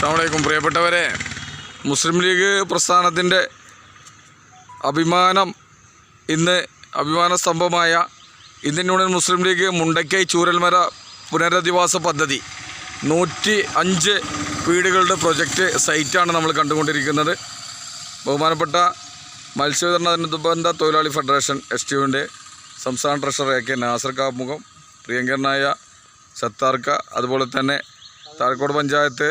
അസ്സലാമു അലൈക്കും പ്രിയപ്പെട്ടവരെ, മുസ്ലിം ലീഗ് പ്രസ്ഥാനത്തിൻ്റെ അഭിമാന സ്തംഭമായ ഇന്ത്യൻ യൂണിയൻ മുസ്ലിം ലീഗ് മുണ്ടക്കൈ ചൂരൽമല പുനരധിവാസ പദ്ധതി 105 വീടുകളുടെ പ്രൊജക്റ്റ് സൈറ്റാണ് നമ്മൾ കണ്ടുകൊണ്ടിരിക്കുന്നത്. ബഹുമാനപ്പെട്ട മത്സ്യവിതരണ അനുബന്ധ തൊഴിലാളി ഫെഡറേഷൻ STUവിൻ്റെ സംസ്ഥാന ട്രഷറർ AK നാസർ കാമുഖം, പ്രിയങ്കരനായ സത്താർക്ക, അതുപോലെ തന്നെ താഴക്കോട് പഞ്ചായത്ത്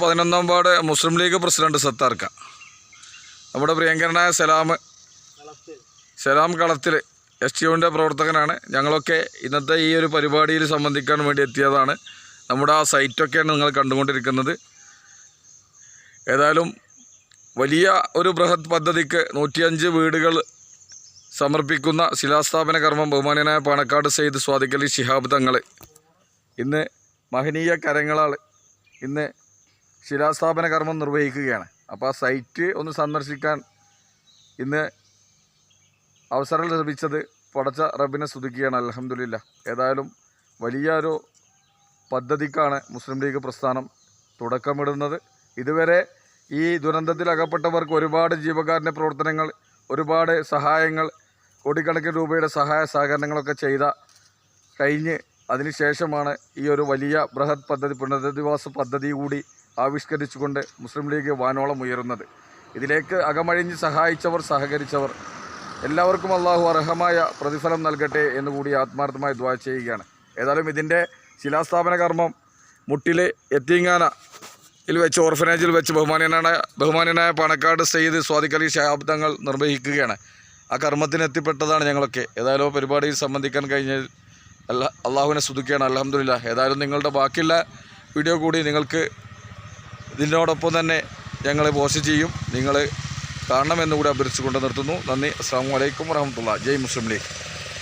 11-ാം വാർഡ് മുസ്ലിം ലീഗ് പ്രസിഡന്റ് സത്താർക്ക, നമ്മുടെ പ്രിയങ്കരനായ സലാം കളത്തിൽ STUവിൻ്റെ പ്രവർത്തകനാണ്. ഞങ്ങളൊക്കെ ഇന്നത്തെ ഈ ഒരു പരിപാടിയിൽ സംബന്ധിക്കാൻ വേണ്ടി എത്തിയതാണ്. നമ്മുടെ ആ സൈറ്റൊക്കെയാണ് നിങ്ങൾ കണ്ടുകൊണ്ടിരിക്കുന്നത്. ഏതായാലും വലിയ ഒരു ബൃഹത് പദ്ധതിക്ക് 105 വീടുകൾ സമർപ്പിക്കുന്ന ശിലാസ്ഥാപന കർമ്മം ബഹുമാന്യനായ പാണക്കാട് സയ്യിദ് സ്വാദിഖ് അലി ശിഹാബ് തങ്ങൾ ഇന്ന് മഹനീയ കരങ്ങളാൽ ഇന്ന് ശിലാസ്ഥാപന കർമ്മം നിർവഹിക്കുകയാണ്. അപ്പോൾ ആ സൈറ്റ് ഒന്ന് സന്ദർശിക്കാൻ ഇന്ന് അവസരം ലഭിച്ചത് പടച്ച റബ്ബിനെ സ്തുതിക്കുകയാണ്. അൽഹംദുലില്ലാ. ഏതായാലും വലിയൊരു പദ്ധതിക്കാണ് മുസ്ലിം ലീഗ് പ്രസ്ഥാനം തുടക്കമിടുന്നത്. ഇതുവരെ ഈ ദുരന്തത്തിൽ അകപ്പെട്ടവർക്ക് ഒരുപാട് ജീവകാരുണ്യ പ്രവർത്തനങ്ങൾ, ഒരുപാട് സഹായങ്ങൾ, കോടിക്കണക്കിന് രൂപയുടെ സഹായ സഹകരണങ്ങളൊക്കെ കഴിഞ്ഞ് അതിനുശേഷമാണ് ഈ ഒരു വലിയ ബൃഹത് പദ്ധതി പുനരധിവാസ പദ്ധതി കൂടി ആവിഷ്കരിച്ചുകൊണ്ട് മുസ്ലിം ലീഗ് വാനോളം ഉയരുന്നത്. ഇതിലേക്ക് അകമഴിഞ്ഞ് സഹായിച്ചവർ, സഹകരിച്ചവർ എല്ലാവർക്കും അള്ളാഹു അർഹമായ പ്രതിഫലം നൽകട്ടെ എന്നുകൂടി ആത്മാർത്ഥമായി ദുആ ചെയ്യുകയാണ്. ഏതായാലും ഇതിൻ്റെ ശിലാസ്ഥാപന കർമ്മം മുട്ടിലെ യത്തീംഖാനയിൽ വെച്ച്, ഓർഫനേജിൽ വെച്ച് ബഹുമാന്യനായ പാണക്കാട് സയ്യിദ് സ്വാദിഖ് അലി ശിഹാബ് തങ്ങൾ നിർവഹിക്കുകയാണ്. ആ കർമ്മത്തിന് എത്തിപ്പെട്ടതാണ് ഞങ്ങളൊക്കെ. ഏതായാലും പരിപാടിയിൽ സംബന്ധിക്കാൻ കഴിഞ്ഞതിൽ അള്ളാഹുവിനെ സ്തുതിക്കുകയാണ്. അൽഹംദുലില്ലാ. ഏതായാലും നിങ്ങളുടെ ബാക്കിയുള്ള വീഡിയോ കൂടി നിങ്ങൾക്ക് ഇതിനോടൊപ്പം തന്നെ ഞങ്ങൾ പോസ്റ്റ് ചെയ്യും. നിങ്ങൾ കാണണമെന്നുകൂടി അഭ്യർത്ഥിച്ചുകൊണ്ട് നിർത്തുന്നു. നന്ദി. അസ്സലാമു അലൈക്കും വറഹ്മത്തുള്ളാഹി. ജയ് മുസ്ലിം ലീഗ്.